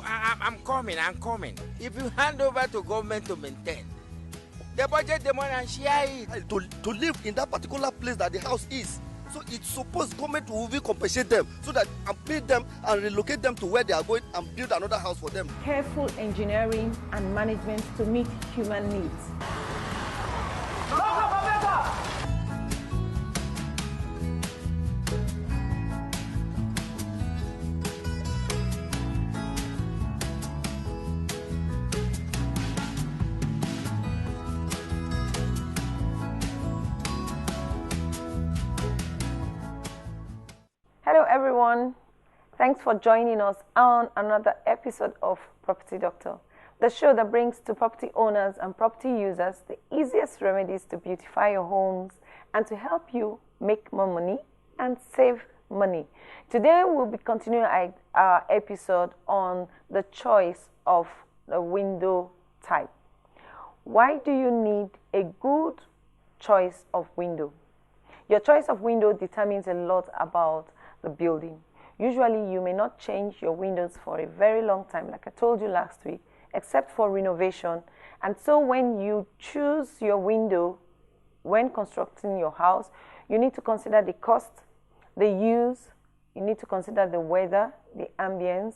I'm coming. If you hand over to government to maintain, the budget the money and share it. To live in that particular place that the house is. So it's supposed government will compensate them so that and pay them and relocate them to where they are going and build another house for them. Careful engineering and management to meet human needs. Hello everyone, thanks for joining us on another episode of Property Doctor, the show that brings to property owners and property users the easiest remedies to beautify your homes and to help you make more money and save money. Today we'll be continuing our episode on the choice of the window type. Why do you need a good choice of window? Your choice of window determines a lot about the building. Usually you may not change your windows for a very long time, like I told you last week, except for renovation. And so when you choose your window when constructing your house, you need to consider the cost, the use, you need to consider the weather, the ambience,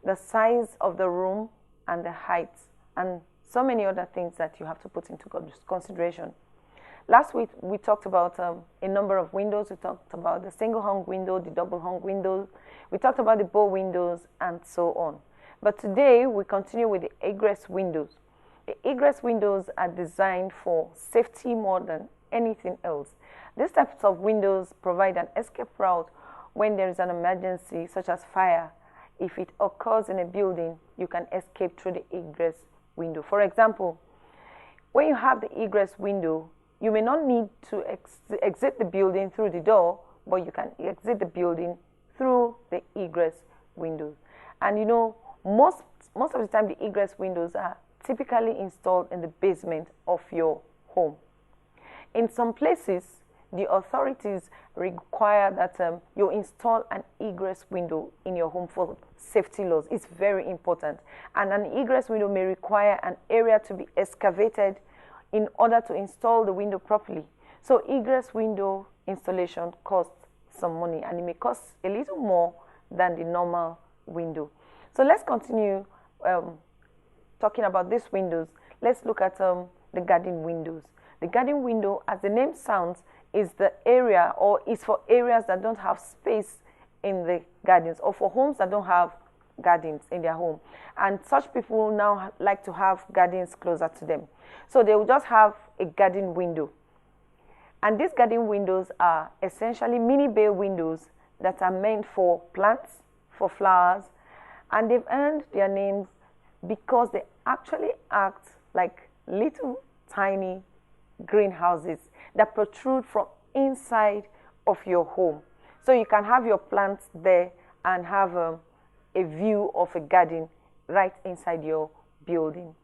the size of the room, and the height, and so many other things that you have to put into consideration. Last week, we talked about a number of windows. We talked about the single hung window, the double hung window. We talked about the bow windows and so on. But today, we continue with the egress windows. The egress windows are designed for safety more than anything else. These types of windows provide an escape route when there is an emergency, such as fire. If it occurs in a building, you can escape through the egress window. For example, when you have the egress window, you may not need to exit the building through the door, but you can exit the building through the egress windows. And you know, most of the time the egress windows are typically installed in the basement of your home. In some places, the authorities require that you install an egress window in your home for safety laws. It's very important. And an egress window may require an area to be excavated in order to install the window properly. So egress window installation costs some money, and it may cost a little more than the normal window. So let's continue talking about these windows. Let's look at the garden windows. The garden window, as the name sounds, is the area, or is for areas that don't have space in the gardens, or for homes that don't have gardens in their home. And such people now like to have gardens closer to them. So they will just have a garden window. And these garden windows are essentially mini bay windows that are meant for plants, for flowers, and they've earned their names because they actually act like little tiny greenhouses that protrude from inside of your home. So you can have your plants there and have a view of a garden right inside your building.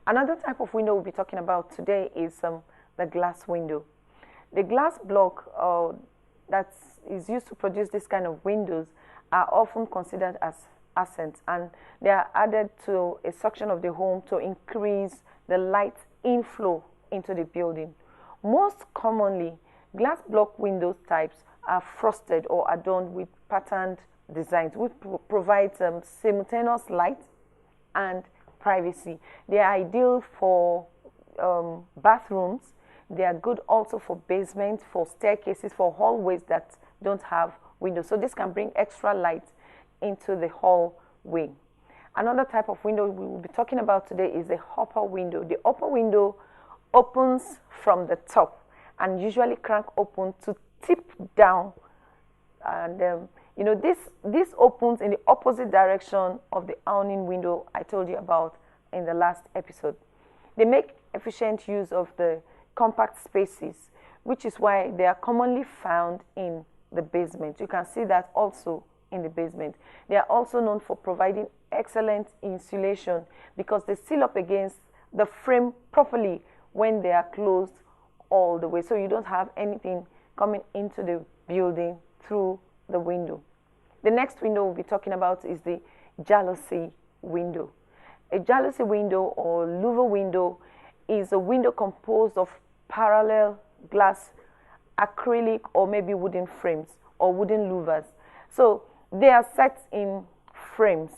Another type of window we'll be talking about today is the glass window. The glass block that is used to produce this kind of windows are often considered as accents, and they are added to a section of the home to increase the light inflow into the building. Most commonly, glass block window types are frosted or adorned with patterned designs, which provide simultaneous light and privacy. They are ideal for bathrooms. They are good also for basements, for staircases, for hallways that don't have windows. So this can bring extra light into the hallway. Another type of window we will be talking about today is the upper window. The upper window opens from the top and usually crank open to tip down. And you know, this opens in the opposite direction of the awning window I told you about in the last episode. They make efficient use of the compact spaces, which is why they are commonly found in the basement. You can see that also in the basement. They are also known for providing excellent insulation because they seal up against the frame properly when they are closed all the way. So you don't have anything coming into the building through the window. The next window we'll be talking about is the jalousie window. A jalousie window or louver window is a window composed of parallel glass, acrylic, or maybe wooden frames or wooden louvers. So they are set in frames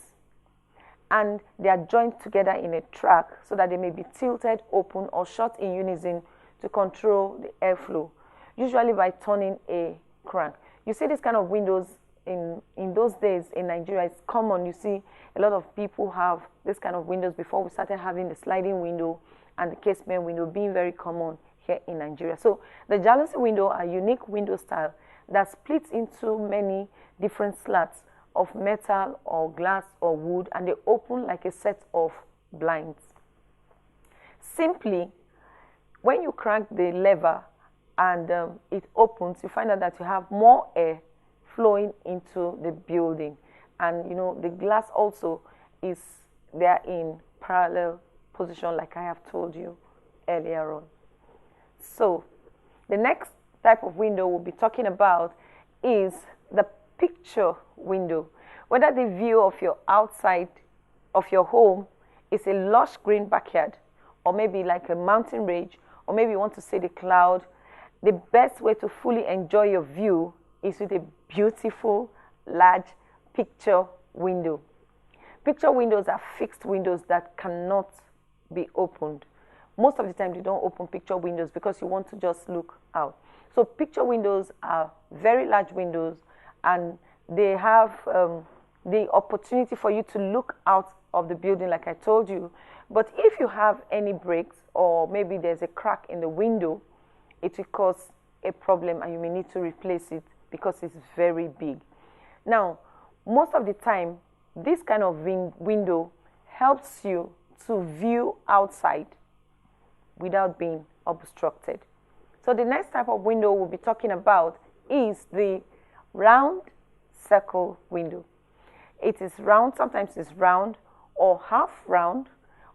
and they are joined together in a track so that they may be tilted, open, or shut in unison to control the airflow, usually by turning a crank. You see this kind of windows in those days in Nigeria. It's common. You see a lot of people have this kind of windows before we started having the sliding window and the casement window being very common here in Nigeria. So the jalousie window are unique window style that splits into many different slats of metal or glass or wood, and they open like a set of blinds. Simply, when you crank the lever and it opens, you find out that you have more air flowing into the building, and the glass also is there in parallel position, like I have told you earlier on. So the next type of window we'll be talking about is the picture window. Whether the view of your outside of your home is a lush green backyard, or maybe like a mountain range, or maybe you want to see the cloud, the best way to fully enjoy your view is with a beautiful large picture window. Picture windows are fixed windows that cannot be opened. Most of the time, you don't open picture windows because you want to just look out. So picture windows are very large windows, and they have the opportunity for you to look out of the building, like I told you. But if you have any breaks, or maybe there's a crack in the window, it will cause a problem and you may need to replace it because it's very big. Now, most of the time, this kind of window helps you to view outside without being obstructed. So the next type of window we'll be talking about is the round circle window. It is round, sometimes it's round or half round,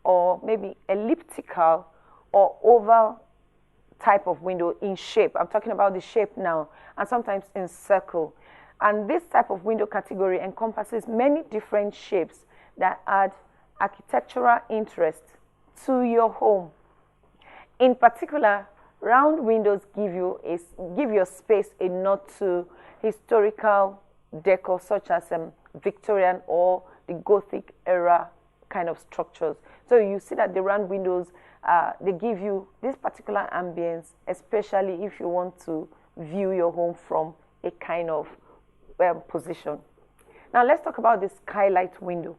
or maybe elliptical or oval type of window in shape. I'm talking about the shape now, and sometimes in circle. And this type of window category encompasses many different shapes that add architectural interest to your home. In particular, round windows give your space a nod to historical decor, such as Victorian or the Gothic era kind of structures. So you see that the round windows, they give you this particular ambience, especially if you want to view your home from a kind of position. Now let's talk about the skylight window.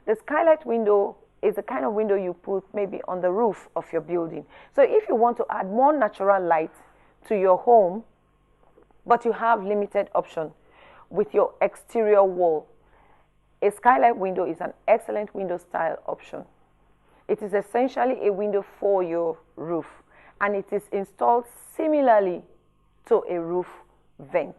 The skylight window is the kind of window you put maybe on the roof of your building. So if you want to add more natural light to your home, but you have limited option with your exterior wall, a skylight window is an excellent window style option. It is essentially a window for your roof, and it is installed similarly to a roof vent.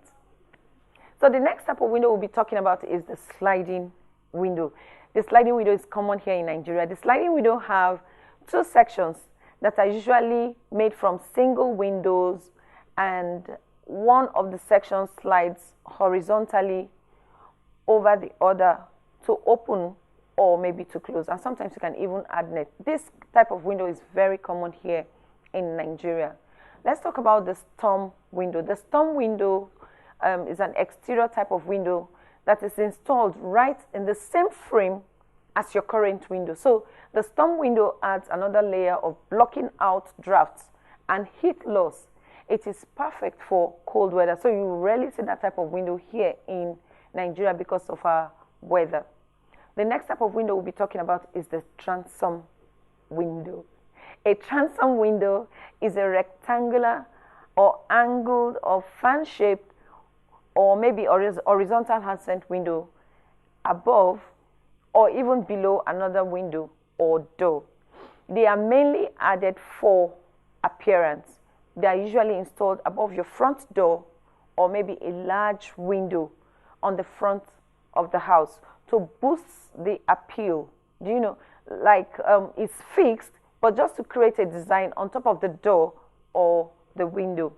So the next type of window we'll be talking about is the sliding window. The sliding window is common here in Nigeria. The sliding window have two sections that are usually made from single windows, and one of the sections slides horizontally over the other to open or maybe to close, and sometimes you can even add net. This type of window is very common here in Nigeria. Let's talk about the storm window. The storm window is an exterior type of window that is installed right in the same frame as your current window. So the storm window adds another layer of blocking out drafts and heat loss. It is perfect for cold weather. So you rarely see that type of window here in Nigeria because of our weather. The next type of window we'll be talking about is the transom window. A transom window is a rectangular or angled or fan-shaped or maybe horizontal accent window above or even below another window or door. They are mainly added for appearance. They are usually installed above your front door or maybe a large window on the front of the house to boost the appeal. Do you know, like it's fixed, but just to create a design on top of the door or the window.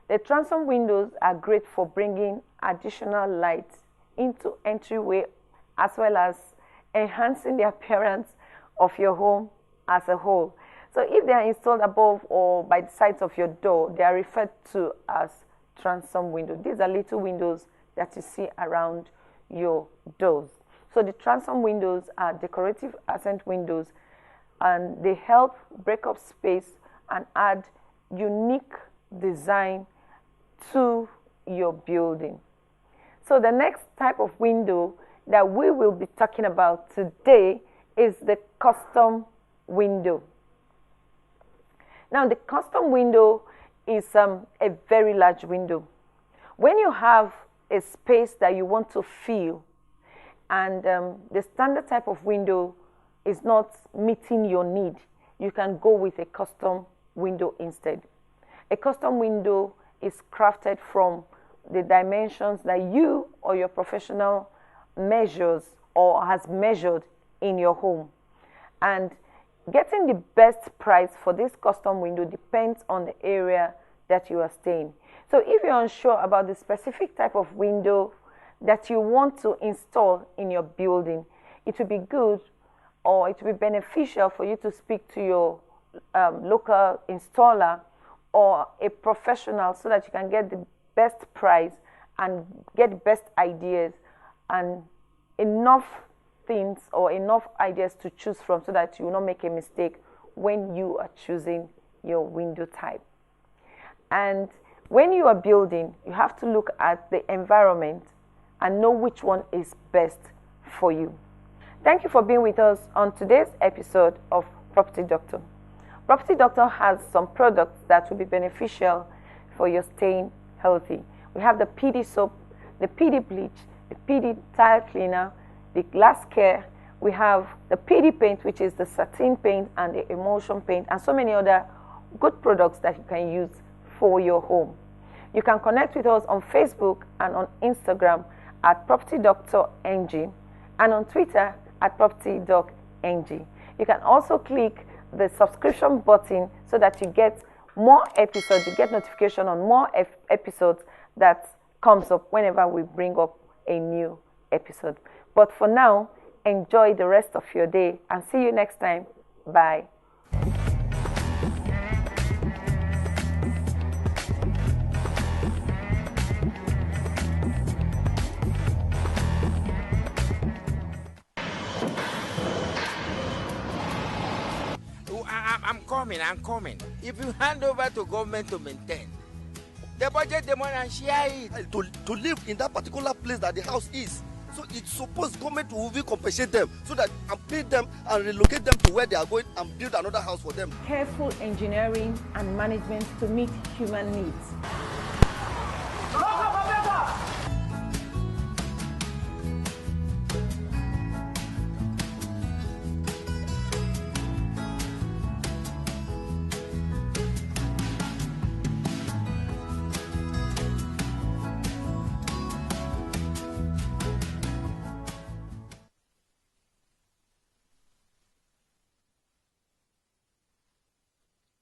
The transom windows are great for bringing additional light into entryway as well as enhancing the appearance of your home as a whole. So if they are installed above or by the sides of your door, they are referred to as transom windows. These are little windows that you see around your doors. So the transom windows are decorative accent windows, and they help break up space and add unique design to your building. So the next type of window that we will be talking about today is the custom window. Now, the custom window is a very large window. When you have a space that you want to fill, and the standard type of window is not meeting your need, you can go with a custom window instead. A custom window is crafted from the dimensions that you or your professional measures or has measured in your home. And getting the best price for this custom window depends on the area that you are staying. So if you're unsure about the specific type of window that you want to install in your building, it would be good or it would be beneficial for you to speak to your local installer or a professional so that you can get the best price and get the best ideas and enough things or enough ideas to choose from so that you will not make a mistake when you are choosing your window type. And when you are building, you have to look at the environment and know which one is best for you. Thank you for being with us on today's episode of Property Doctor. Property Doctor has some products that will be beneficial for your staying healthy. We have the PD soap, the PD bleach, the PD tile cleaner, the glass care. We have the PD paint, which is the satin paint and the emulsion paint, and so many other good products that you can use for your home. You can connect with us on Facebook and on Instagram at Property Doctor NG and on Twitter at Property Doc NG. You can also click the subscription button so that you get more episodes, you get notification on more episodes that comes up whenever we bring up a new episode. But for now, enjoy the rest of your day and see you next time. Bye. I'm coming. If you hand over to government to maintain, the budget the money and share it. To live in that particular place that the house is. So it's supposed government will compensate them so that and pay them and relocate them to where they are going and build another house for them. Careful engineering and management to meet human needs.